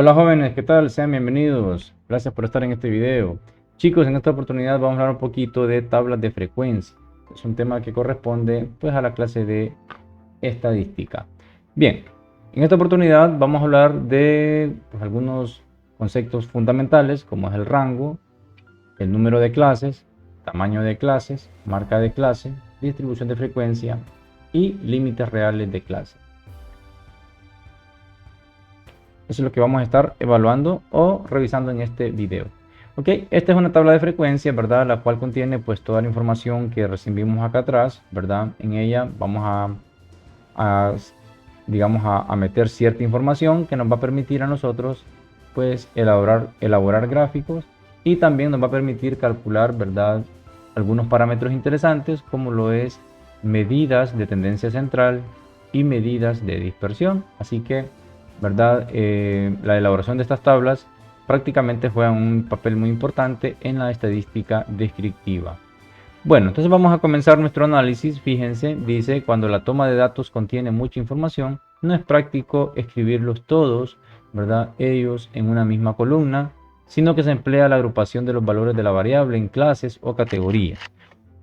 Hola jóvenes, ¿qué tal? Sean bienvenidos. Gracias por estar en este video. Chicos, en esta oportunidad vamos a hablar un poquito de tablas de frecuencia. Es un tema que corresponde pues a la clase de estadística. Bien, en esta oportunidad vamos a hablar de pues, algunos conceptos fundamentales como es el rango, el número de clases, tamaño de clases, marca de clase, distribución de frecuencia y límites reales de clase. Eso es lo que vamos a estar evaluando o revisando en este video. Ok, esta es una tabla de frecuencias, ¿verdad? La cual contiene pues toda la información que recibimos acá atrás, ¿verdad? En ella vamos a digamos, a meter cierta información que nos va a permitir a nosotros pues elaborar gráficos y también nos va a permitir calcular, ¿verdad? Algunos parámetros interesantes como lo es medidas de tendencia central y medidas de dispersión. Así que, ¿verdad? La elaboración de estas tablas prácticamente juega un papel muy importante en la estadística descriptiva. Bueno, entonces vamos a comenzar nuestro análisis. Fíjense, dice, cuando la toma de datos contiene mucha información, no es práctico escribirlos todos, ¿verdad? Ellos en una misma columna, sino que se emplea la agrupación de los valores de la variable en clases o categorías.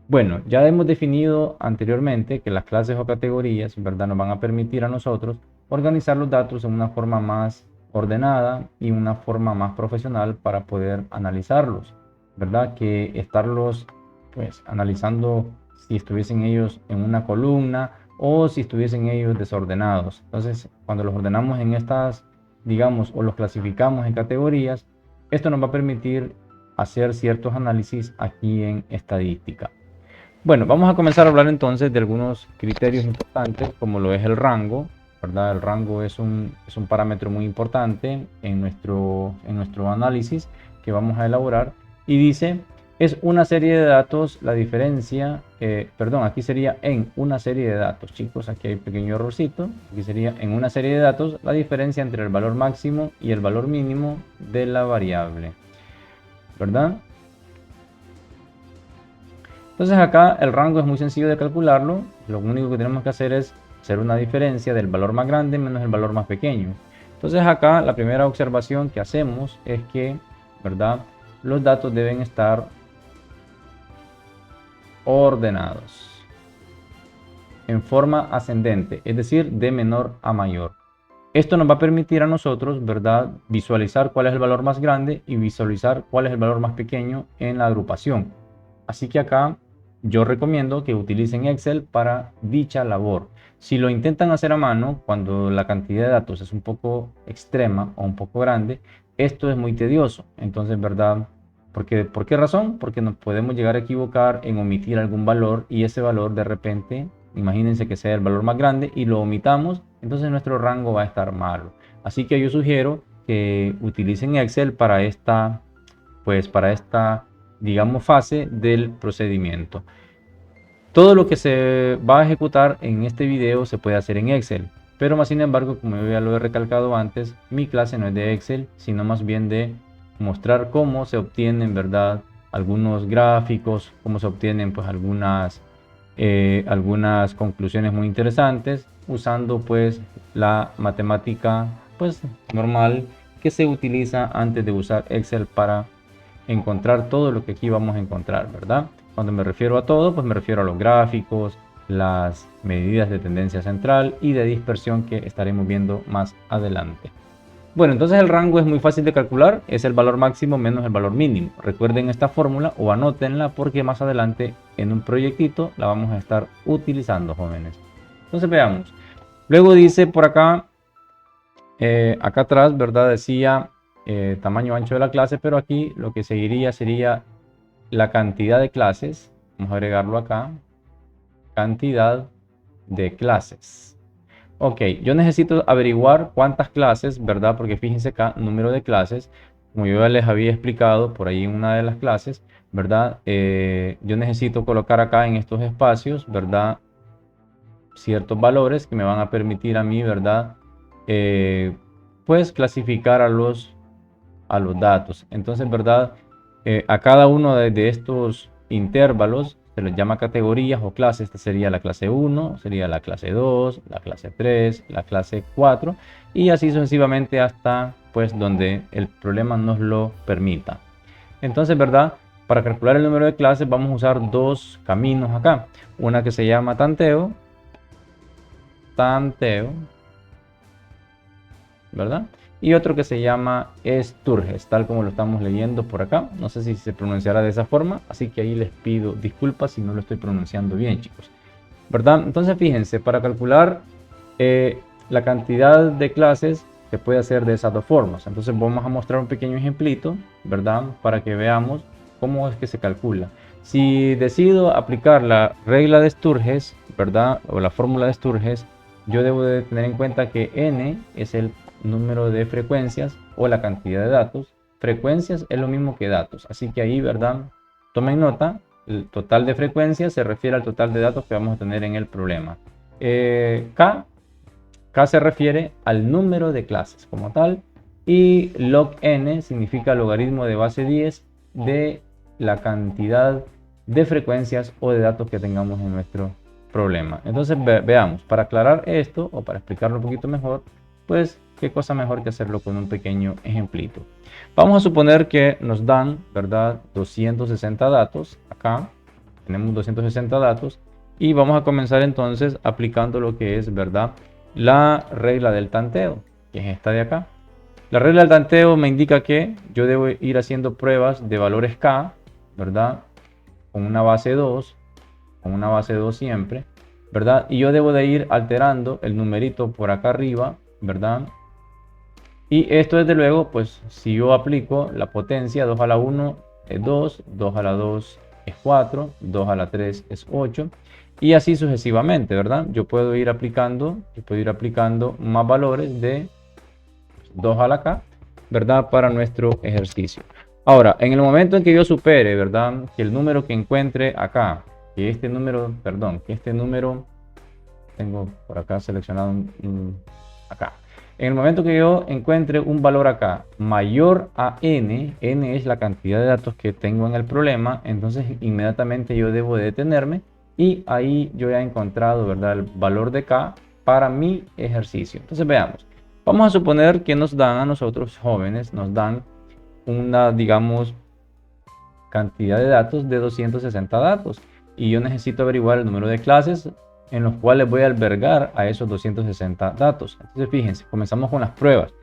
Bueno, ya hemos definido anteriormente que las clases o categorías, ¿verdad? Nos van a permitir a nosotros organizar los datos en una forma más ordenada y una forma más profesional para poder analizarlos, ¿verdad? Que estarlos pues analizando si estuviesen ellos en una columna o si estuviesen ellos desordenados. Entonces, cuando los ordenamos en estas, digamos, o los clasificamos en categorías, esto nos va a permitir hacer ciertos análisis aquí en estadística. Bueno, vamos a comenzar a hablar entonces de algunos criterios importantes, como lo es el rango, ¿verdad? El rango es un parámetro muy importante en nuestro análisis que vamos a elaborar. Y dice, es una serie de datos, la diferencia, perdón, aquí sería en una serie de datos, chicos, aquí hay un pequeño errorcito, aquí sería en una serie de datos, la diferencia entre el valor máximo y el valor mínimo de la variable, ¿verdad? Entonces acá el rango es muy sencillo de calcularlo. Lo único que tenemos que hacer es hacer una diferencia del valor más grande menos el valor más pequeño. Entonces acá la primera observación que hacemos es que, ¿verdad? Los datos deben estar ordenados en forma ascendente, es decir, de menor a mayor. Esto nos va a permitir a nosotros, ¿verdad?, visualizar cuál es el valor más grande y visualizar cuál es el valor más pequeño en la agrupación. Así que acá yo recomiendo que utilicen Excel para dicha labor. Si lo intentan hacer a mano, cuando la cantidad de datos es un poco extrema o un poco grande, esto es muy tedioso. Entonces, ¿verdad? ¿Por qué razón? Porque nos podemos llegar a equivocar en omitir algún valor y ese valor de repente, imagínense que sea el valor más grande y lo omitamos, entonces nuestro rango va a estar malo. Así que yo sugiero que utilicen Excel para esta, digamos, fase del procedimiento. Todo lo que se va a ejecutar en este video se puede hacer en Excel, pero más sin embargo, como yo ya lo he recalcado antes, mi clase no es de Excel, sino más bien de mostrar cómo se obtienen, ¿verdad?, algunos gráficos, cómo se obtienen pues algunas conclusiones muy interesantes usando pues la matemática pues normal que se utiliza antes de usar Excel para encontrar todo lo que aquí vamos a encontrar, ¿verdad? Cuando me refiero a todo, pues me refiero a los gráficos, las medidas de tendencia central y de dispersión que estaremos viendo más adelante. Bueno, entonces el rango es muy fácil de calcular, es el valor máximo menos el valor mínimo. Recuerden esta fórmula o anótenla porque más adelante en un proyectito la vamos a estar utilizando, jóvenes. Entonces veamos. Luego dice por acá, acá atrás, ¿verdad? Decía tamaño ancho de la clase, pero aquí lo que seguiría sería la cantidad de clases. Vamos a agregarlo acá. Cantidad de clases. Ok, yo necesito averiguar cuántas clases, ¿verdad? Porque fíjense acá, número de clases, como yo ya les había explicado por ahí en una de las clases, ¿verdad? Yo necesito colocar acá en estos espacios, ¿verdad?, ciertos valores que me van a permitir a mí, ¿verdad?, pues clasificar a los datos. Entonces, ¿verdad? A cada uno de estos intervalos se les llama categorías o clases. Esta sería la clase 1, sería la clase 2, la clase 3, la clase 4 y así sucesivamente hasta pues donde el problema nos lo permita. Entonces, ¿verdad? Para calcular el número de clases vamos a usar dos caminos acá. Una que se llama tanteo, ¿verdad? Y otro que se llama Sturges, tal como lo estamos leyendo por acá. No sé si se pronunciará de esa forma, así que ahí les pido disculpas si no lo estoy pronunciando bien, chicos. ¿Verdad? Entonces, fíjense, para calcular la cantidad de clases se puede hacer de esas dos formas. Entonces, vamos a mostrar un pequeño ejemplito, ¿verdad? Para que veamos cómo es que se calcula. Si decido aplicar la regla de Sturges, ¿verdad? O la fórmula de Sturges, yo debo de tener en cuenta que n es el número de frecuencias o la cantidad de datos. Frecuencias es lo mismo que datos, así que ahí, ¿verdad? Tomen nota, el total de frecuencias se refiere al total de datos que vamos a tener en el problema. K se refiere al número de clases como tal y log n significa logaritmo de base 10 de la cantidad de frecuencias o de datos que tengamos en nuestro problema. Entonces veamos, para aclarar esto o para explicarlo un poquito mejor, pues qué cosa mejor que hacerlo con un pequeño ejemplito. Vamos a suponer que nos dan, ¿verdad? 260 datos. Acá tenemos 260 datos y vamos a comenzar entonces aplicando lo que es, ¿verdad? La regla del tanteo, que es esta de acá. La regla del tanteo me indica que yo debo ir haciendo pruebas de valores K, ¿verdad? Con una base 2 siempre, ¿verdad? Y yo debo de ir alterando el numerito por acá arriba, ¿verdad? Y esto desde luego, pues si yo aplico la potencia 2 a la 1 es 2, 2 a la 2 es 4, 2 a la 3 es 8 y así sucesivamente, ¿verdad? Yo puedo ir aplicando más valores de 2 a la K, ¿verdad? Para nuestro ejercicio. Ahora, en el momento en que yo supere, ¿verdad? Que el número que encuentre acá, que este número, tengo por acá seleccionado acá. En el momento que yo encuentre un valor acá mayor a n, n es la cantidad de datos que tengo en el problema, entonces inmediatamente yo debo de detenerme y ahí yo ya he encontrado, ¿verdad? El valor de k para mi ejercicio. Entonces veamos. Vamos a suponer que nos dan a nosotros jóvenes, nos dan una, digamos, cantidad de datos de 260 datos y yo necesito averiguar el número de clases en los cuales voy a albergar a esos 260 datos. Entonces fíjense, comenzamos con las pruebas.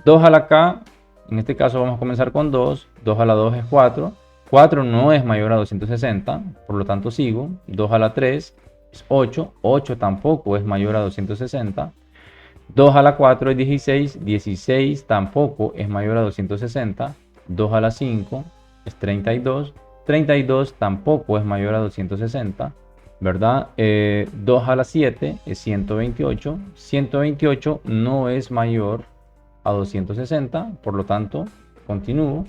2 a la K, en este caso vamos a comenzar con 2, 2 a la 2 es 4, 4 no es mayor a 260, por lo tanto sigo, 2 a la 3 es 8, 8 tampoco es mayor a 260, 2 a la 4 es 16, 16 tampoco es mayor a 260, 2 a la 5 es 32, 32 tampoco es mayor a 260, ¿verdad? 2 a la 7 es 128, 128 no es mayor a 260, por lo tanto, continúo.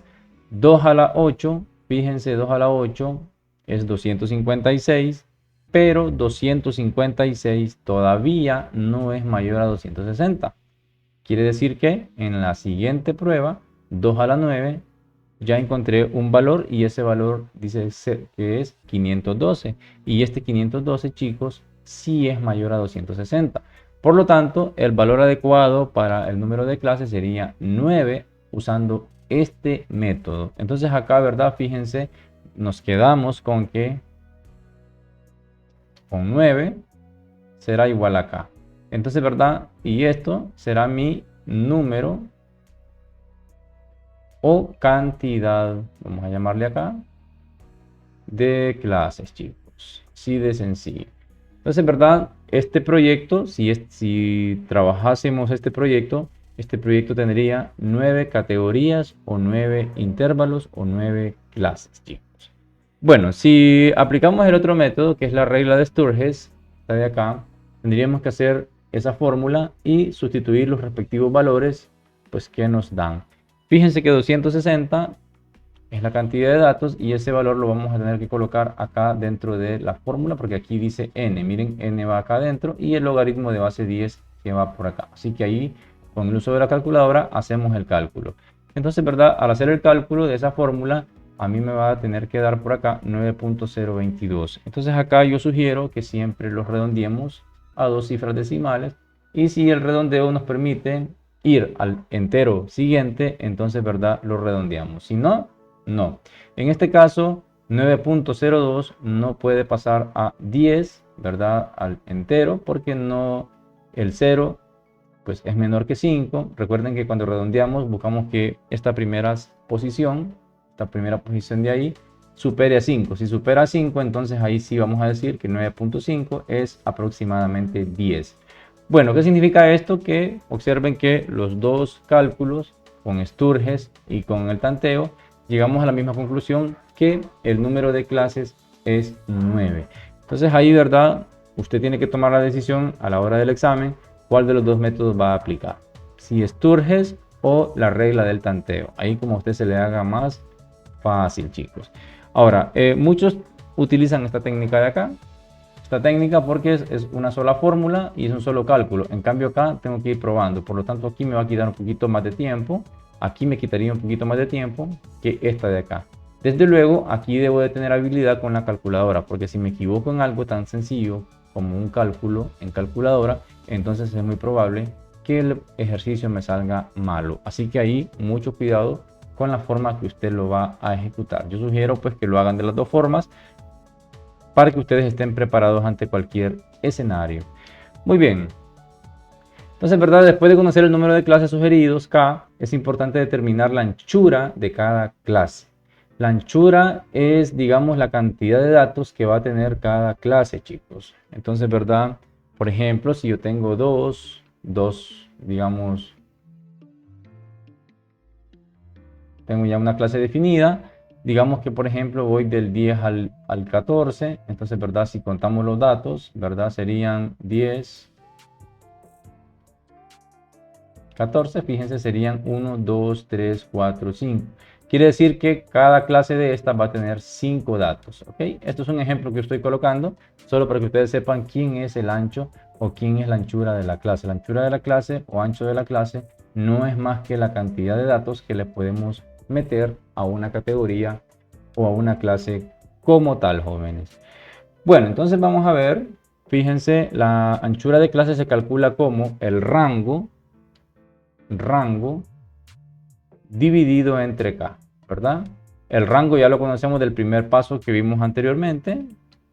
2 a la 8, fíjense, 2 a la 8 es 256, pero 256 todavía no es mayor a 260. Quiere decir que en la siguiente prueba, 2 a la 9, ya encontré un valor y ese valor dice que es 512. Y este 512, chicos, sí es mayor a 260. Por lo tanto, el valor adecuado para el número de clases sería 9 usando este método. Entonces acá, ¿verdad? Fíjense, nos quedamos con que con 9 será igual a K. Entonces, ¿verdad? Y esto será mi número o cantidad, vamos a llamarle acá, de clases, chicos. Así de sencillo. Entonces, ¿verdad? Este proyecto, si trabajásemos este proyecto tendría 9 categorías o 9 intervalos o 9 clases, chicos. Bueno, si aplicamos el otro método, que es la regla de Sturges, esta de acá, tendríamos que hacer esa fórmula y sustituir los respectivos valores, pues, que nos dan. Fíjense que 260 es la cantidad de datos y ese valor lo vamos a tener que colocar acá dentro de la fórmula porque aquí dice n. Miren, n va acá adentro y el logaritmo de base 10 que va por acá. Así que ahí, con el uso de la calculadora, hacemos el cálculo. Entonces, ¿verdad? Al hacer el cálculo de esa fórmula, a mí me va a tener que dar por acá 9.022. Entonces acá yo sugiero que siempre los redondeemos a dos cifras decimales. Y si el redondeo nos permite ir al entero siguiente, entonces, ¿verdad? Lo redondeamos. Si no, no. En este caso, 9.02 no puede pasar a 10, ¿verdad? Al entero, porque no, el 0 pues es menor que 5. Recuerden que cuando redondeamos buscamos que esta primera posición de ahí supere a 5. Si supera a 5, entonces ahí sí vamos a decir que 9.5 es aproximadamente 10. Bueno, ¿qué significa esto? Que observen que los dos cálculos, con Sturges y con el tanteo, llegamos a la misma conclusión, que el número de clases es 9. Entonces ahí, ¿verdad? Usted tiene que tomar la decisión a la hora del examen cuál de los dos métodos va a aplicar. Si Sturges o la regla del tanteo. Ahí como a usted se le haga más fácil, chicos. Ahora, muchos utilizan esta técnica de acá. Esta técnica porque es una sola fórmula y es un solo cálculo. En cambio acá tengo que ir probando. Por lo tanto aquí me va a quitar un poquito más de tiempo. Aquí me quitaría un poquito más de tiempo que esta de acá. Desde luego aquí debo de tener habilidad con la calculadora. Porque si me equivoco en algo tan sencillo como un cálculo en calculadora, entonces es muy probable que el ejercicio me salga malo. Así que ahí mucho cuidado con la forma que usted lo va a ejecutar. Yo sugiero pues que lo hagan de las dos formas, para que ustedes estén preparados ante cualquier escenario. Muy bien. Entonces, ¿verdad? Después de conocer el número de clases sugeridos, K, es importante determinar la anchura de cada clase. La anchura es, digamos, la cantidad de datos que va a tener cada clase, chicos. Entonces, ¿verdad? Por ejemplo, si yo tengo digamos, tengo ya una clase definida. Digamos que, por ejemplo, voy del 10 al 14. Entonces, ¿verdad? Si contamos los datos, ¿verdad? Serían 10, 14. Fíjense, serían 1, 2, 3, 4, 5. Quiere decir que cada clase de estas va a tener 5 datos. ¿Ok? Esto es un ejemplo que estoy colocando solo para que ustedes sepan quién es el ancho o quién es la anchura de la clase. La anchura de la clase o ancho de la clase no es más que la cantidad de datos que le podemos meter a una categoría o a una clase como tal, jóvenes. Bueno, entonces vamos a ver. Fíjense, la anchura de clase se calcula como el rango dividido entre K, ¿verdad? El rango ya lo conocemos del primer paso que vimos anteriormente,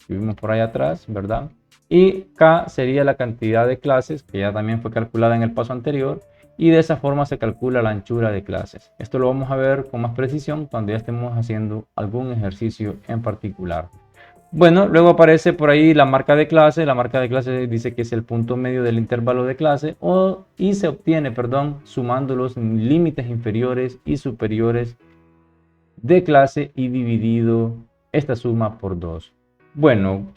que vimos por ahí atrás, ¿verdad? Y K sería la cantidad de clases, que ya también fue calculada en el paso anterior, y de esa forma se calcula la anchura de clases. Esto lo vamos a ver con más precisión cuando ya estemos haciendo algún ejercicio en particular. Bueno, luego aparece por ahí la marca de clase. La marca de clase dice que es el punto medio del intervalo de clase y se obtiene, perdón, sumando los límites inferiores y superiores de clase y dividido esta suma por 2. Bueno,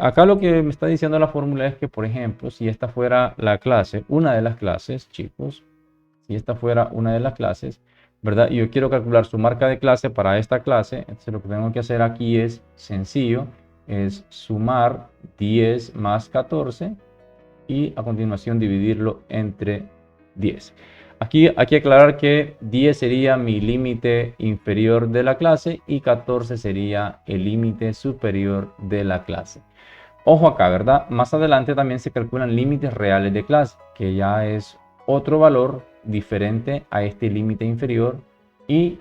acá lo que me está diciendo la fórmula es que, por ejemplo, si esta fuera la clase, una de las clases, chicos, si esta fuera una de las clases, ¿verdad? Y yo quiero calcular su marca de clase para esta clase, entonces lo que tengo que hacer aquí es sencillo, es sumar 10 más 14 y a continuación dividirlo entre 10. Aquí hay que aclarar que 10 sería mi límite inferior de la clase y 14 sería el límite superior de la clase. Ojo acá, ¿verdad? Más adelante también se calculan límites reales de clase, que ya es otro valor diferente a este límite inferior y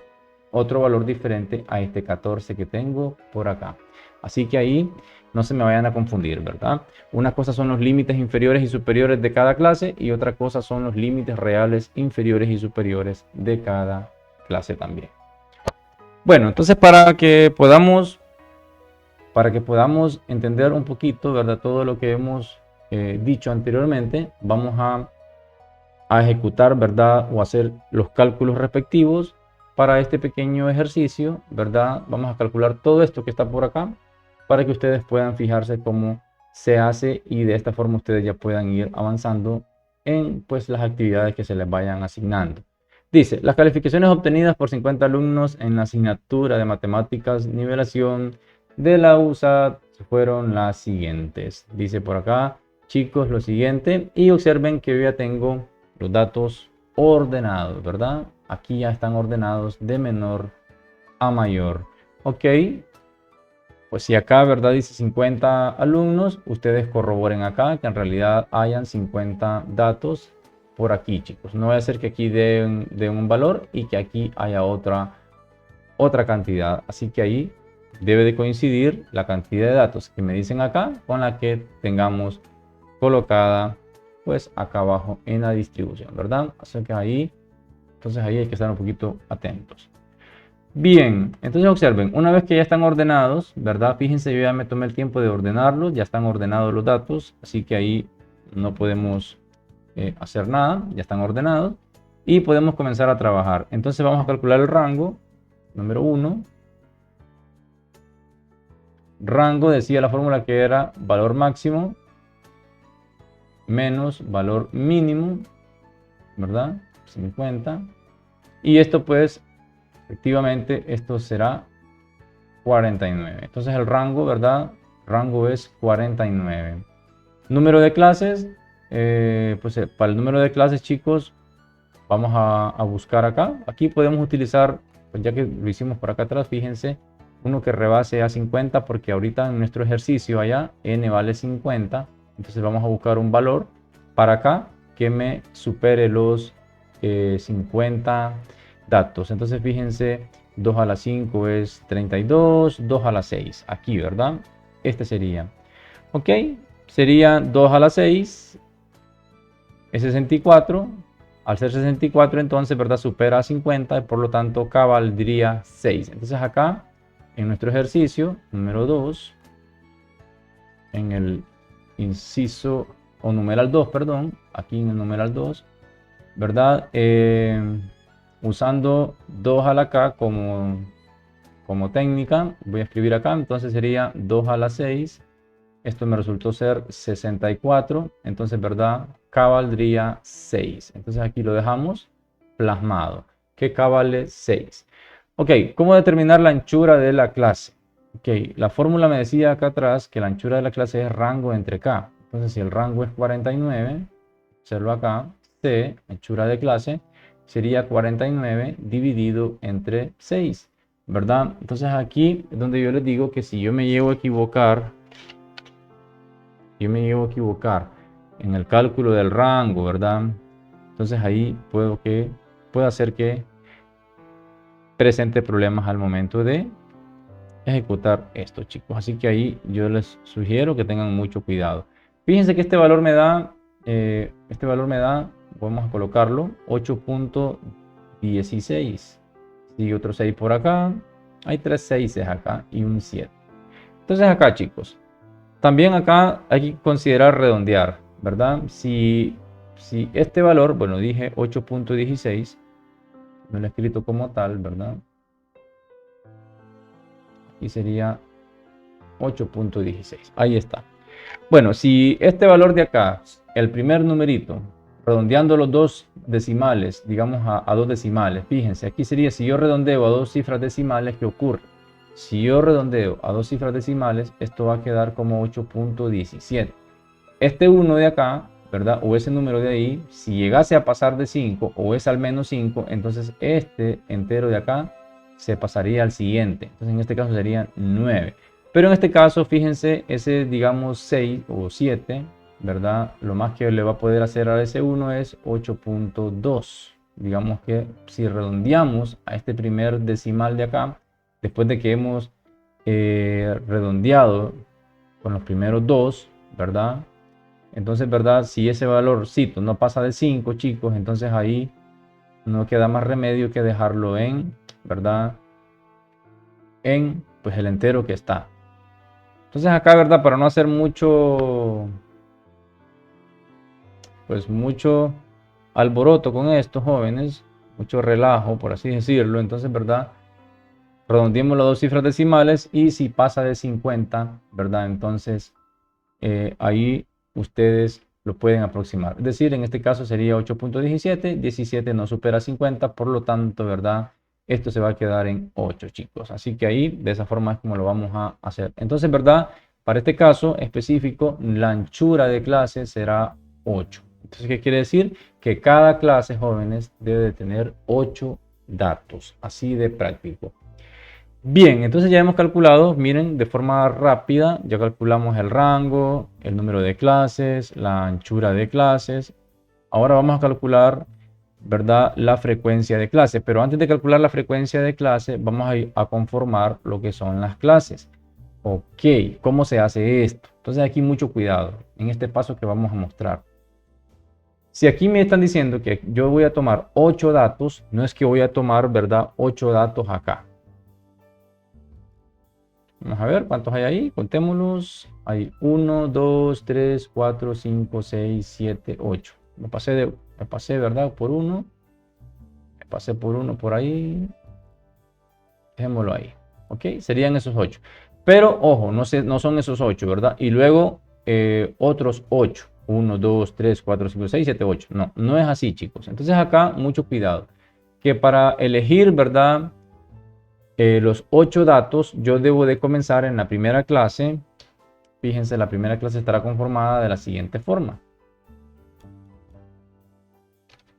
otro valor diferente a este 14 que tengo por acá. Así que ahí no se me vayan a confundir, ¿verdad? Una cosa son los límites inferiores y superiores de cada clase y otra cosa son los límites reales inferiores y superiores de cada clase también. Bueno, entonces para que podamos entender un poquito, ¿verdad? Todo lo que hemos dicho anteriormente, vamos a ejecutar, ¿verdad? O hacer los cálculos respectivos para este pequeño ejercicio, ¿verdad? Vamos a calcular todo esto que está por acá para que ustedes puedan fijarse cómo se hace y de esta forma ustedes ya puedan ir avanzando en pues las actividades que se les vayan asignando. Dice, las calificaciones obtenidas por 50 alumnos en la asignatura de matemáticas nivelación de la USAT fueron las siguientes. Dice por acá, chicos, lo siguiente, y observen que yo ya tengo los datos ordenados, ¿verdad? Aquí ya están ordenados de menor a mayor. Ok, pues si acá, ¿verdad? Dice 50 alumnos, ustedes corroboren acá que en realidad hayan 50 datos por aquí, chicos. No va a ser que aquí den un valor y que aquí haya otra cantidad. Así que ahí debe de coincidir la cantidad de datos que me dicen acá con la que tengamos colocada pues acá abajo en la distribución, ¿verdad? Así que ahí, entonces ahí hay que estar un poquito atentos. Bien, entonces observen, una vez que ya están ordenados, ¿verdad? Fíjense, yo ya me tomé el tiempo de ordenarlos, ya están ordenados los datos, así que ahí no podemos hacer nada, ya están ordenados y podemos comenzar a trabajar. Entonces vamos a calcular el rango, número 1. Rango decía la fórmula que era valor máximo menos valor mínimo, ¿verdad? 50. Y esto pues, efectivamente, esto será 49. Entonces el rango, ¿verdad? Rango es 49. Número de clases, pues para el número de clases, chicos, vamos a buscar acá. Aquí podemos utilizar, pues ya que lo hicimos por acá atrás, fíjense, uno que rebase a 50 porque ahorita en nuestro ejercicio allá n vale 50. Entonces vamos a buscar un valor para acá que me supere los 50 datos. Entonces fíjense, 2 a la 5 es 32, 2 a la 6, aquí, ¿verdad? Este sería, ok, sería 2 a la 6, es 64. Al ser 64, entonces, ¿verdad? Supera a 50 y por lo tanto K valdría 6. Entonces acá, en nuestro ejercicio número 2, en el inciso, o numeral 2, perdón, aquí en el numeral 2, ¿verdad? Usando 2 a la K como técnica, voy a escribir acá, entonces sería 2 a la 6. Esto me resultó ser 64, entonces, ¿verdad? K valdría 6. Entonces aquí lo dejamos plasmado, que K vale 6. Ok, ¿cómo determinar la anchura de la clase? Ok, la fórmula me decía acá atrás que la anchura de la clase es rango entre K. Entonces, si el rango es 49, observo acá, C, anchura de clase, sería 49 dividido entre 6, ¿verdad? Entonces aquí es donde yo les digo que si yo me llevo a equivocar, en el cálculo del rango, ¿verdad? Entonces ahí puede hacer que presente problemas al momento de ejecutar esto, chicos. Así que ahí yo les sugiero que tengan mucho cuidado. Fíjense que este valor me da, vamos a colocarlo, 8.16. Sigue otro 6 por acá. Hay 3 6 acá y un 7. Entonces acá, chicos, también acá hay que considerar redondear, ¿verdad? Si este valor, bueno, dije 8.16, no lo he escrito como tal, ¿verdad? Y sería 8.16. Ahí está. Bueno, si este valor de acá, el primer numerito, redondeando los dos decimales, digamos a dos decimales, fíjense, aquí sería si yo redondeo a dos cifras decimales, ¿qué ocurre? Si yo redondeo a dos cifras decimales, esto va a quedar como 8.17. Este 1 de acá, ¿verdad? O ese número de ahí, si llegase a pasar de 5 o es al menos 5, entonces este entero de acá se pasaría al siguiente. Entonces en este caso sería 9. Pero en este caso, fíjense, ese digamos 6 o 7, ¿verdad? Lo más que le va a poder hacer a ese 1 es 8.2. Digamos que si redondeamos a este primer decimal de acá, después de que hemos redondeado con los primeros dos, ¿verdad? Entonces, ¿verdad? Si ese valorcito no pasa de 5, chicos, entonces ahí no queda más remedio que dejarlo en, ¿verdad? En, pues, el entero que está. Entonces acá, ¿verdad? Para no hacer mucho, pues, mucho alboroto con estos jóvenes, mucho relajo, por así decirlo, entonces, ¿verdad? Redondeemos las dos cifras decimales y si pasa de 50, ¿verdad? Entonces, ahí ustedes lo pueden aproximar. Es decir, en este caso sería 8.17, 17 no supera 50, por lo tanto, ¿verdad? Esto se va a quedar en 8, chicos. Así que ahí, de esa forma es como lo vamos a hacer. Entonces, ¿verdad? Para este caso específico, la anchura de clase será 8. Entonces, ¿qué quiere decir? Que cada clase, jóvenes, debe de tener 8 datos. Así de práctico. Bien, entonces ya hemos calculado, miren, de forma rápida, ya calculamos el rango, el número de clases, la anchura de clases. Ahora vamos a calcular, ¿verdad?, la frecuencia de clase. Pero antes de calcular la frecuencia de clase, vamos a conformar lo que son las clases. Ok, ¿cómo se hace esto? Entonces aquí mucho cuidado en este paso que vamos a mostrar. Si aquí me están diciendo que yo voy a tomar 8 datos, no es que voy a tomar, ¿verdad?, 8 datos acá. Vamos a ver cuántos hay ahí, contémoslos. Hay 1, 2, 3, 4, 5, 6, 7, 8. Me pasé, ¿verdad? Por uno. Me pasé por uno por ahí. Dejémoslo ahí. ¿Ok? Serían esos 8. Pero, ojo, no son esos 8, ¿verdad? Y luego otros 8. 1, 2, 3, 4, 5, 6, 7, 8. No, no es así, chicos. Entonces acá, mucho cuidado. Que para elegir, ¿verdad?, los 8 datos, yo debo de comenzar en la primera clase. Fíjense, la primera clase estará conformada de la siguiente forma.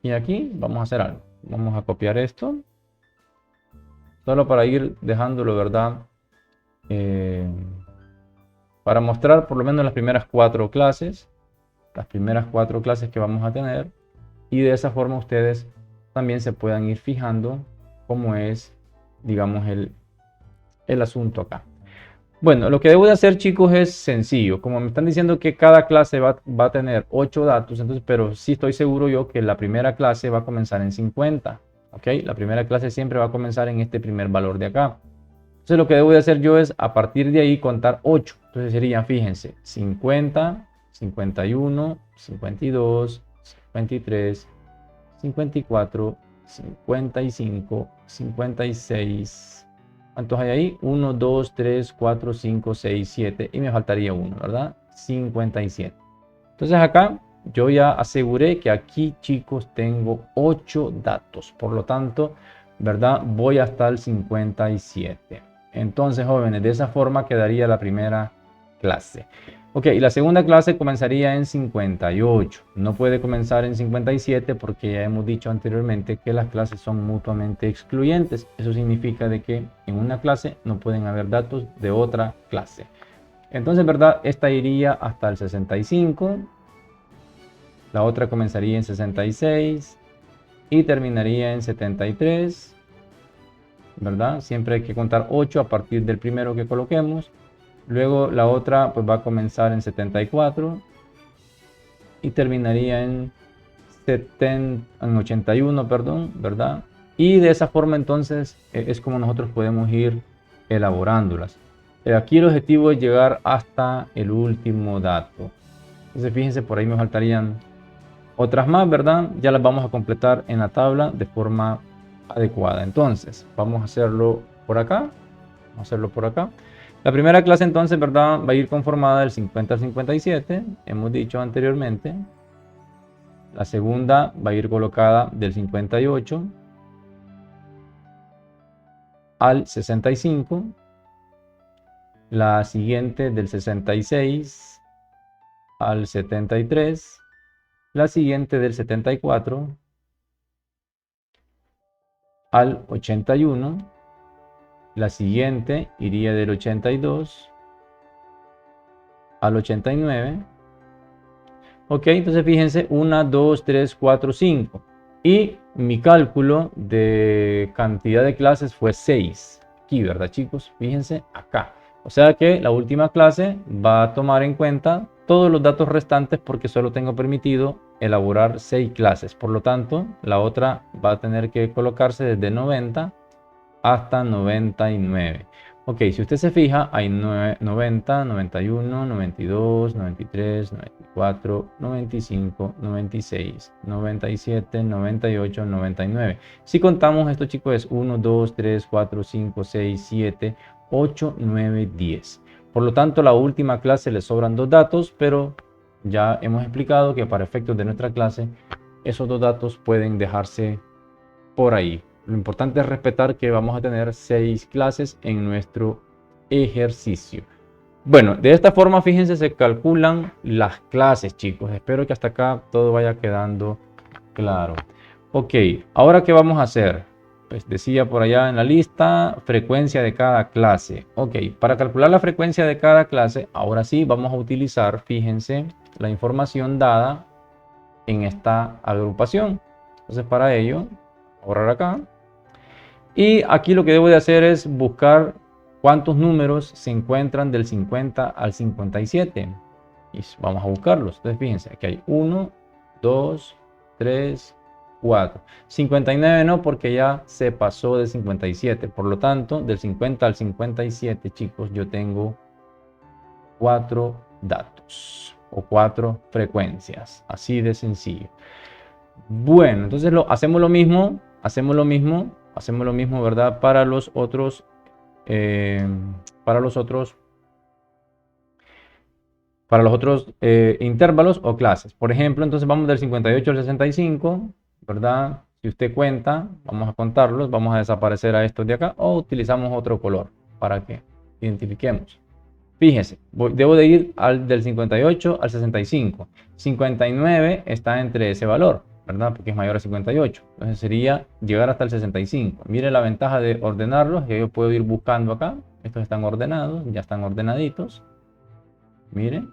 Y aquí vamos a hacer algo. Vamos a copiar esto. Solo para ir dejándolo, ¿verdad? Para mostrar por lo menos las primeras 4 clases. Las primeras 4 clases que vamos a tener. Y de esa forma ustedes también se puedan ir fijando cómo es, digamos, el asunto acá. Bueno, lo que debo de hacer, chicos, es sencillo. Como me están diciendo que cada clase va a tener 8 datos, entonces, pero sí estoy seguro yo que la primera clase va a comenzar en 50. ¿Ok? La primera clase siempre va a comenzar en este primer valor de acá. Entonces, lo que debo de hacer yo es, a partir de ahí, contar 8. Entonces serían, fíjense, 50, 51, 52, 53, 54, 55, 56... ¿Cuántos hay ahí? 1, 2, 3, 4, 5, 6, 7. Y me faltaría uno, ¿verdad? 57. Entonces acá yo ya aseguré que aquí, chicos, tengo 8 datos. Por lo tanto, ¿verdad?, voy hasta el 57. Entonces, jóvenes, de esa forma quedaría la primera clase. Ok, y la segunda clase comenzaría en 58. No puede comenzar en 57 porque ya hemos dicho anteriormente que las clases son mutuamente excluyentes. Eso significa de que en una clase no pueden haber datos de otra clase. Entonces, ¿verdad?, esta iría hasta el 65. La otra comenzaría en 66 y terminaría en 73. ¿Verdad? Siempre hay que contar 8 a partir del primero que coloquemos. Luego la otra pues va a comenzar en 74 y terminaría en 81, perdón, ¿verdad? Y de esa forma entonces es como nosotros podemos ir elaborándolas. Aquí el objetivo es llegar hasta el último dato. Entonces fíjense, por ahí me faltarían otras más, ¿verdad? Ya las vamos a completar en la tabla de forma adecuada. Entonces vamos a hacerlo por acá. Vamos a hacerlo por acá. La primera clase entonces, ¿verdad?, va a ir conformada del 50 al 57, hemos dicho anteriormente. La segunda va a ir colocada del 58 al 65. La siguiente del 66 al 73. La siguiente del 74 al 81. La siguiente iría del 82 al 89. Ok, entonces fíjense, 1, 2, 3, 4, 5. Y mi cálculo de cantidad de clases fue 6. Aquí, ¿verdad, chicos? Fíjense acá. O sea que la última clase va a tomar en cuenta todos los datos restantes porque solo tengo permitido elaborar 6 clases. Por lo tanto, la otra va a tener que colocarse desde 90 hasta 99. Ok, si usted se fija, hay 90, 91, 92, 93, 94, 95, 96, 97, 98, 99. Si contamos esto, chicos, es 1, 2, 3, 4, 5, 6, 7, 8, 9, 10. Por lo tanto, la última clase le sobran 2 datos, pero ya hemos explicado que para efectos de nuestra clase, esos 2 datos pueden dejarse por ahí. Lo importante es respetar que vamos a tener 6 clases en nuestro ejercicio. Bueno, de esta forma, fíjense, se calculan las clases, chicos. Espero que hasta acá todo vaya quedando claro. Ok, ahora ¿qué vamos a hacer? pues decía por allá en la lista, frecuencia de cada clase. Ok, para calcular la frecuencia de cada clase, ahora sí vamos a utilizar, fíjense, la información dada en esta agrupación. Entonces para ello, borrar acá. Y aquí lo que debo de hacer es buscar cuántos números se encuentran del 50 al 57. Y vamos a buscarlos. Entonces fíjense, aquí hay 1, 2, 3, 4. 59 no, porque ya se pasó de 57. Por lo tanto, del 50 al 57, chicos, yo tengo 4 datos o 4 frecuencias. Así de sencillo. Bueno, entonces hacemos lo mismo, ¿verdad? Para los otros, intervalos o clases. Por ejemplo, entonces vamos del 58 al 65, ¿verdad? Si usted cuenta, vamos a contarlos, vamos a desaparecer a estos de acá o utilizamos otro color para que identifiquemos. Fíjese, debo de ir del 58 al 65. 59 está entre ese valor, ¿verdad? Porque es mayor a 58. Entonces sería llegar hasta el 65. Mire la ventaja de ordenarlos, que yo puedo ir buscando acá. Estos están ordenados, ya están ordenaditos. Miren.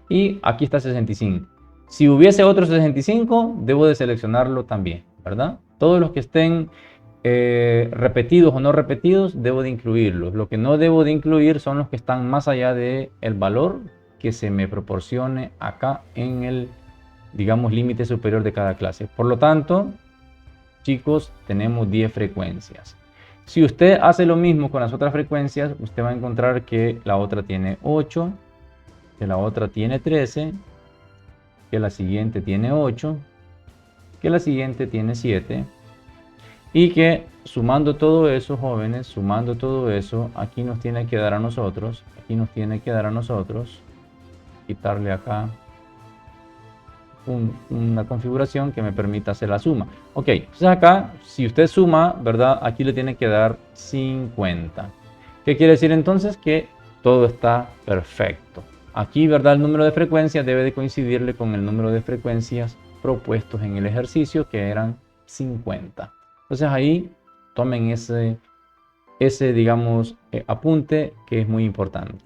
Y aquí está 65. Si hubiese otro 65, debo de seleccionarlo también, ¿verdad? Todos los que estén repetidos o no repetidos, debo de incluirlos. Lo que no debo de incluir son los que están más allá del valor que se me proporcione acá en el, digamos, límite superior de cada clase. Por lo tanto, chicos, tenemos 10 frecuencias. Si usted hace lo mismo con las otras frecuencias, usted va a encontrar que la otra tiene 8, que la otra tiene 13, que la siguiente tiene 8, que la siguiente tiene 7, y que sumando todo eso, jóvenes, sumando todo eso, aquí nos tiene que dar a nosotros, quitarle acá una configuración que me permita hacer la suma. Ok, entonces acá, si usted suma, ¿verdad? Aquí le tiene que dar 50. ¿Qué quiere decir entonces? Que todo está perfecto. Aquí, ¿verdad? El número de frecuencias debe de coincidirle con el número de frecuencias propuestos en el ejercicio, que eran 50. Entonces ahí tomen ese digamos, apunte que es muy importante.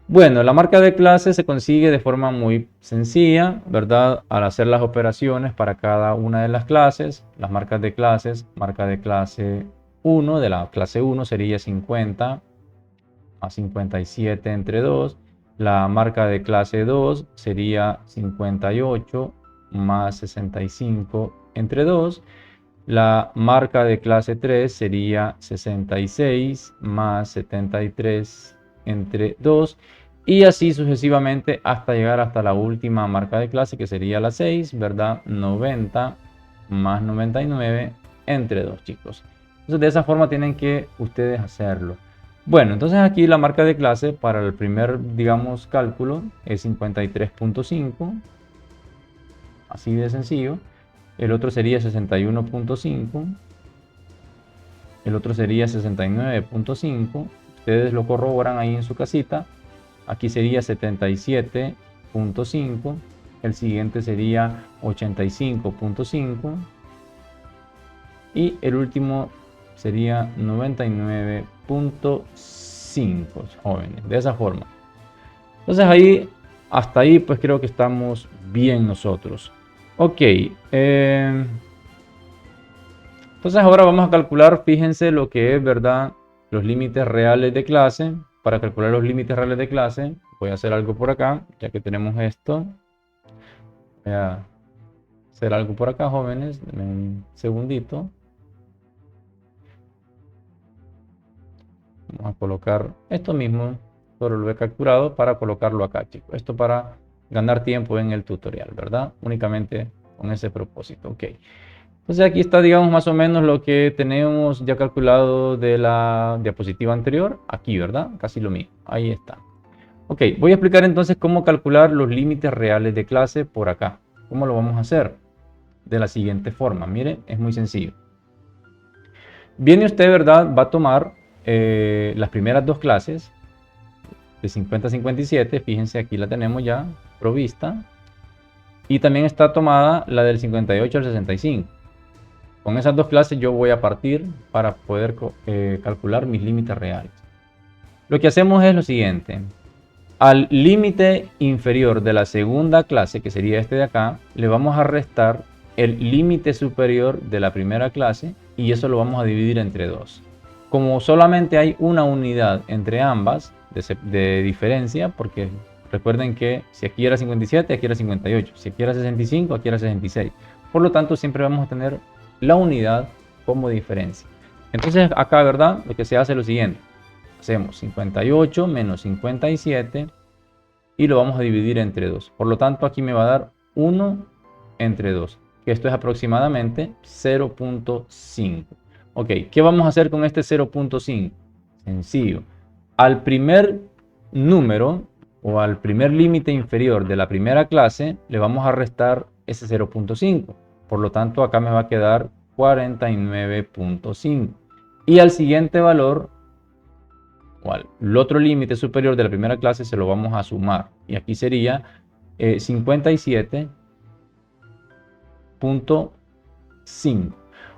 Bueno, la marca de clase se consigue de forma muy sencilla, ¿verdad? Al hacer las operaciones para cada una de las clases, las marcas de clases, marca de clase 1, de la clase 1 sería 50 más 57 entre 2. La marca de clase 2 sería 58 más 65 entre 2. La marca de clase 3 sería 66 más 73 entre 2. Y así sucesivamente hasta llegar hasta la última marca de clase, que sería la 6, ¿verdad? 90 más 99 entre 2, chicos. Entonces de esa forma tienen que ustedes hacerlo. Bueno, entonces aquí la marca de clase para el primer, digamos, cálculo es 53.5. Así de sencillo. El otro sería 61.5. El otro sería 69.5. Ustedes lo corroboran ahí en su casita. Aquí sería 77.5. El siguiente sería 85.5. Y el último sería 99.5, jóvenes. De esa forma. Entonces ahí, hasta ahí, pues creo que estamos bien nosotros. Ok. Entonces ahora vamos a calcular, fíjense lo que es, ¿verdad? Los límites reales de clase. Para calcular los límites reales de clase, voy a hacer algo por acá, ya que tenemos esto. Voy a hacer algo por acá, jóvenes. Denme un segundito. Vamos a colocar esto mismo, solo lo he capturado para colocarlo acá, chicos. Esto para ganar tiempo en el tutorial, ¿verdad? Únicamente con ese propósito. Ok. Entonces aquí está, digamos, más o menos lo que tenemos ya calculado de la diapositiva anterior. Aquí, ¿verdad? Casi lo mismo. Ahí está. Ok, voy a explicar entonces cómo calcular los límites reales de clase por acá. ¿Cómo lo vamos a hacer? De la siguiente forma. Miren, es muy sencillo. Viene usted, ¿verdad? Va a tomar las primeras dos clases de 50 a 57. Fíjense, aquí la tenemos ya provista. Y también está tomada la del 58 al 65. Con esas dos clases yo voy a partir para poder calcular mis límites reales. Lo que hacemos es lo siguiente. Al límite inferior de la segunda clase, que sería este de acá, le vamos a restar el límite superior de la primera clase y eso lo vamos a dividir entre 2. Como solamente hay una unidad entre ambas de diferencia, porque recuerden que si aquí era 57, aquí era 58, si aquí era 65, aquí era 66. Por lo tanto, siempre vamos a tener la unidad como diferencia. Entonces acá, ¿verdad? Lo que se hace es lo siguiente. Hacemos 58 menos 57 y lo vamos a dividir entre 2. Por lo tanto, aquí me va a dar 1 entre 2, que esto es aproximadamente 0.5. Ok, ¿qué vamos a hacer con este 0.5? Sencillo. Al primer número o al primer límite inferior de la primera clase le vamos a restar ese 0.5. Por lo tanto, acá me va a quedar 49.5. Y al siguiente valor, o al otro límite superior de la primera clase, se lo vamos a sumar. Y aquí sería 57.5.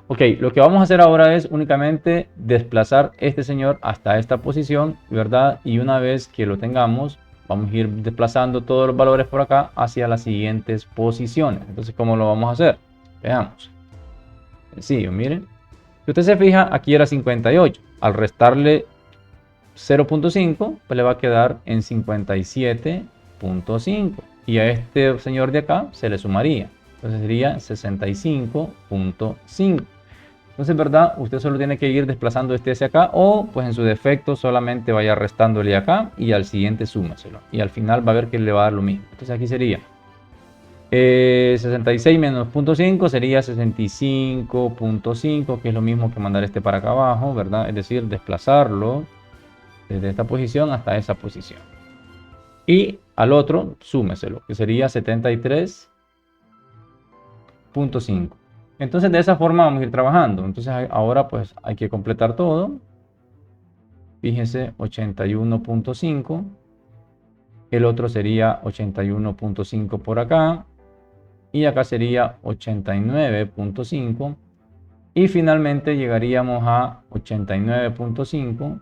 Ok, lo que vamos a hacer ahora es únicamente desplazar este señor hasta esta posición, ¿verdad? Y una vez que lo tengamos, vamos a ir desplazando todos los valores por acá hacia las siguientes posiciones. Entonces, ¿cómo lo vamos a hacer? Veamos. Sencillo, miren. Si usted se fija, aquí era 58. Al restarle 0.5, pues le va a quedar en 57.5. Y a este señor de acá se le sumaría. Entonces sería 65.5. Entonces, ¿verdad? Usted solo tiene que ir desplazando este hacia acá o, pues en su defecto, solamente vaya restándole acá y al siguiente súmaselo. Y al final va a ver que le va a dar lo mismo. Entonces aquí sería 66 menos 0.5 sería 65.5, que es lo mismo que mandar este para acá abajo, ¿verdad? Es decir, desplazarlo desde esta posición hasta esa posición. Y al otro, súmeselo, que sería 73.5. Entonces de esa forma vamos a ir trabajando. Entonces ahora pues hay que completar todo. Fíjense, 81.5. El otro sería 81.5 por acá. Y acá sería 89.5. Y finalmente llegaríamos a 89.5.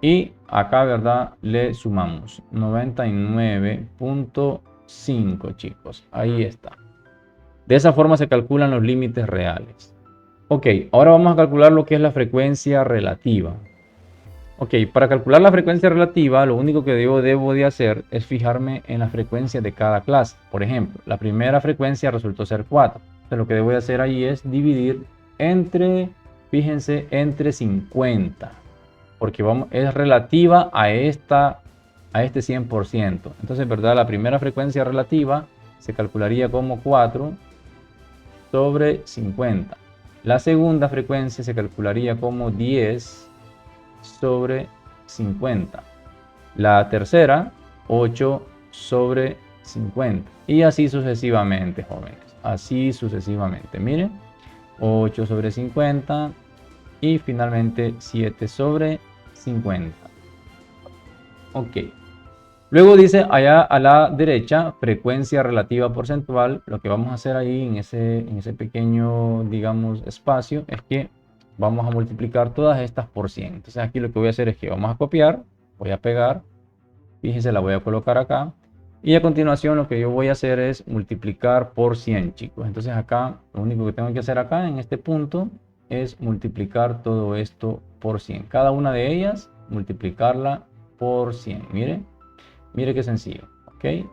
Y acá, ¿verdad? Le sumamos 99.5, chicos. Ahí está. De esa forma se calculan los límites reales. Ok, ahora vamos a calcular lo que es la frecuencia relativa. Ok, para calcular la frecuencia relativa, lo único que debo de hacer es fijarme en la frecuencia de cada clase. Por ejemplo, la primera frecuencia resultó ser 4. Entonces lo que debo de hacer ahí es dividir entre, fíjense, entre 50. Porque es relativa a este 100%. Entonces, ¿verdad? La primera frecuencia relativa se calcularía como 4 sobre 50. La segunda frecuencia se calcularía como 10 sobre 50. La tercera, 8 sobre 50. Y así sucesivamente, jóvenes. Así sucesivamente. Miren, 8 sobre 50 y finalmente 7 sobre 50. Ok. Luego dice allá a la derecha, frecuencia relativa porcentual. Lo que vamos a hacer ahí en ese pequeño, digamos, espacio es que vamos a multiplicar todas estas por 100. Entonces aquí lo que voy a hacer es que vamos a copiar, voy a pegar, fíjense, la voy a colocar acá. Y a continuación lo que yo voy a hacer es multiplicar por 100, chicos. Entonces acá, lo único que tengo que hacer acá en este punto es multiplicar todo esto por 100. Cada una de ellas, multiplicarla por 100. Mire qué sencillo, ¿ok?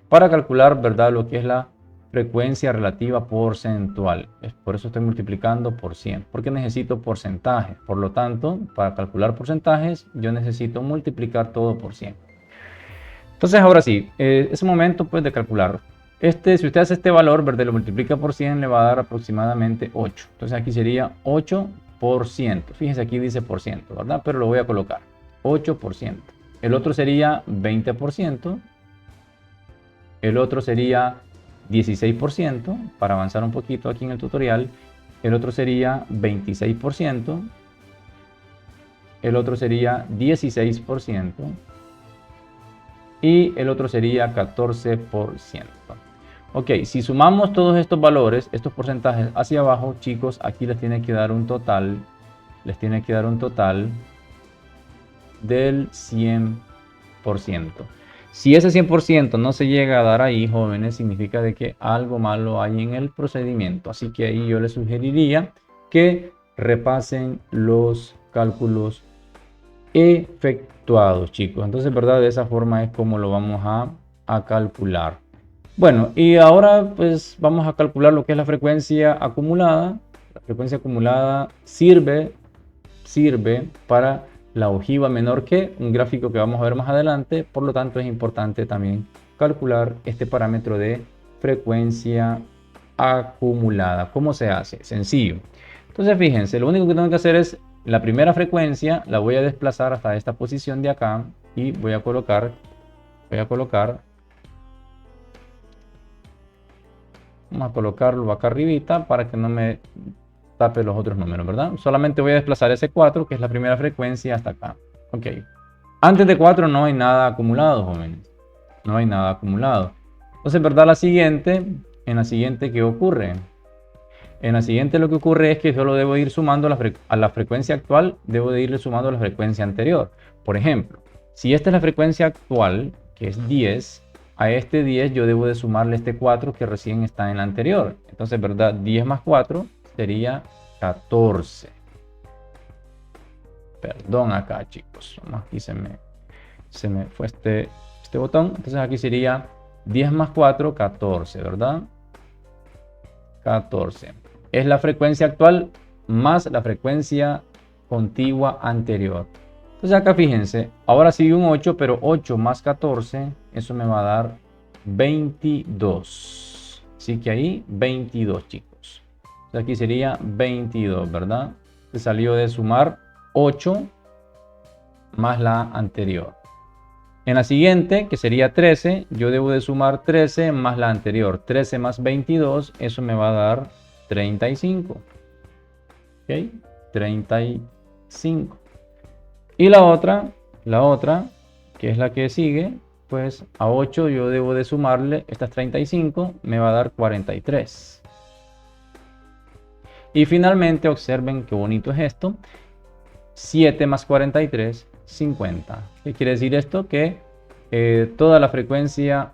Para calcular, ¿verdad? Lo que es la frecuencia relativa porcentual. Por eso estoy multiplicando por 100, porque necesito porcentajes. Por lo tanto, para calcular porcentajes, yo necesito multiplicar todo por 100. Entonces, ahora sí, es momento pues de calcular. Si usted hace este valor, ¿verdad? Lo multiplica por 100, le va a dar aproximadamente 8. Entonces aquí sería 8%. Fíjense, aquí dice por ciento, ¿verdad? Pero lo voy a colocar. 8%. El otro sería 20%. El otro sería 16%. Para avanzar un poquito aquí en el tutorial. El otro sería 26%. El otro sería 16%. Y el otro sería 14%. Ok, si sumamos todos estos valores, estos porcentajes hacia abajo, chicos, aquí les tiene que dar un total, del 100%. Si ese 100% no se llega a dar ahí, jóvenes, significa de que algo malo hay en el procedimiento. Así que ahí yo les sugeriría que repasen los cálculos efectuados, chicos. Entonces, ¿verdad? De esa forma es como lo vamos a calcular. Bueno, y ahora pues vamos a calcular lo que es la frecuencia acumulada. La frecuencia acumulada sirve para la ojiva menor que, un gráfico que vamos a ver más adelante. Por lo tanto, es importante también calcular este parámetro de frecuencia acumulada. ¿Cómo se hace? Sencillo. Entonces, fíjense, lo único que tengo que hacer es la primera frecuencia, la voy a desplazar hasta esta posición de acá y voy a colocar, vamos a colocarlo acá arribita para que no me tape los otros números, ¿verdad? Solamente voy a desplazar ese 4, que es la primera frecuencia, hasta acá. Ok. Antes de 4 no hay nada acumulado, jóvenes. No hay nada acumulado. Entonces, ¿verdad? En la siguiente, ¿qué ocurre? En la siguiente lo que ocurre es que solo debo ir sumando a la frecuencia actual, debo de irle sumando a la frecuencia anterior. Por ejemplo, si esta es la frecuencia actual, que es 10, a este 10 yo debo de sumarle este 4 que recién está en la anterior. Entonces, ¿verdad? 10 más 4 sería 14. Perdón acá, chicos. Aquí se me fue este botón. Entonces aquí sería 10 más 4, 14, ¿verdad? 14. Es la frecuencia actual más la frecuencia contigua anterior. Entonces acá fíjense, ahora sigue un 8, pero 8 más 14, eso me va a dar 22. Así que ahí 22, chicos. Entonces aquí sería 22, ¿verdad? Se salió de sumar 8 más la anterior. En la siguiente, que sería 13, yo debo de sumar 13 más la anterior. 13 más 22, eso me va a dar 35. ¿Ok? 35. Y la otra, que es la que sigue, pues a 8 yo debo de sumarle estas 35, me va a dar 43. Y finalmente, observen qué bonito es esto. 7 más 43, 50. ¿Qué quiere decir esto? Que toda la frecuencia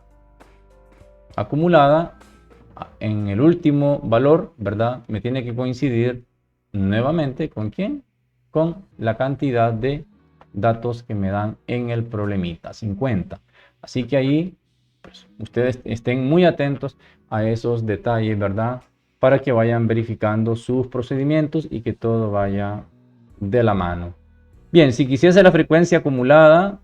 acumulada en el último valor, ¿verdad? Me tiene que coincidir nuevamente ¿con quién? Con la cantidad de datos que me dan en el problemita, 50. Así que ahí pues, ustedes estén muy atentos a esos detalles, ¿verdad? Para que vayan verificando sus procedimientos y que todo vaya de la mano. Bien, si quisiese la frecuencia acumulada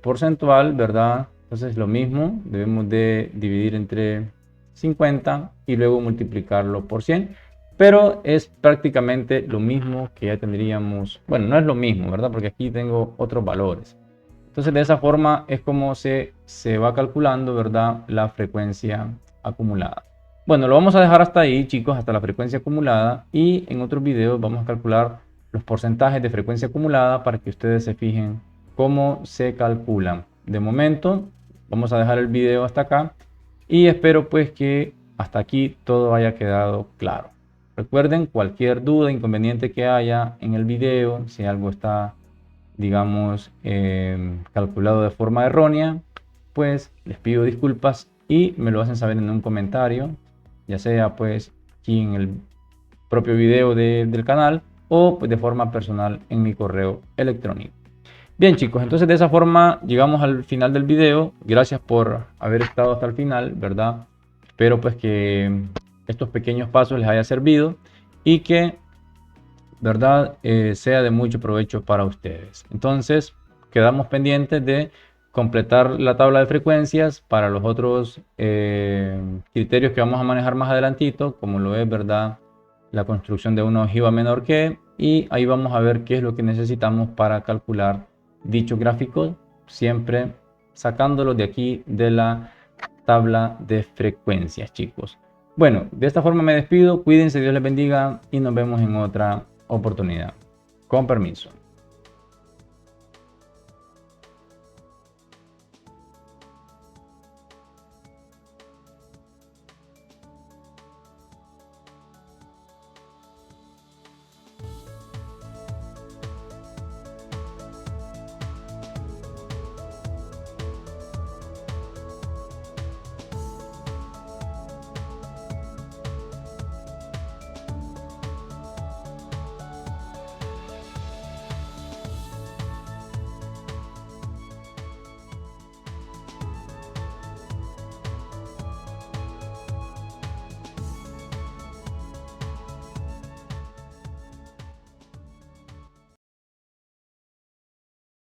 porcentual, ¿verdad? Entonces lo mismo, debemos de dividir entre 50 y luego multiplicarlo por 100. Pero es prácticamente lo mismo que ya tendríamos. Bueno, no es lo mismo, ¿verdad? Porque aquí tengo otros valores. Entonces de esa forma es como se va calculando, ¿verdad? La frecuencia acumulada. Bueno, lo vamos a dejar hasta ahí, chicos, hasta la frecuencia acumulada. Y en otros videos vamos a calcular los porcentajes de frecuencia acumulada para que ustedes se fijen cómo se calculan. De momento, vamos a dejar el video hasta acá. Y espero pues que hasta aquí todo haya quedado claro. Recuerden, cualquier duda, inconveniente que haya en el video, si algo está, digamos, calculado de forma errónea, pues les pido disculpas y me lo hacen saber en un comentario, ya sea pues aquí en el propio video del canal o pues, de forma personal en mi correo electrónico. Bien, chicos, entonces de esa forma llegamos al final del video. Gracias por haber estado hasta el final, ¿verdad? Espero pues que estos pequeños pasos les haya servido y que, ¿verdad? Sea de mucho provecho para ustedes. Entonces, quedamos pendientes de completar la tabla de frecuencias para los otros criterios que vamos a manejar más adelantito, como lo es, ¿verdad? La construcción de una ojiva menor que, y ahí vamos a ver qué es lo que necesitamos para calcular dicho gráfico, siempre sacándolo de aquí de la tabla de frecuencias, chicos. Bueno, de esta forma me despido, cuídense, Dios les bendiga y nos vemos en otra oportunidad. Con permiso.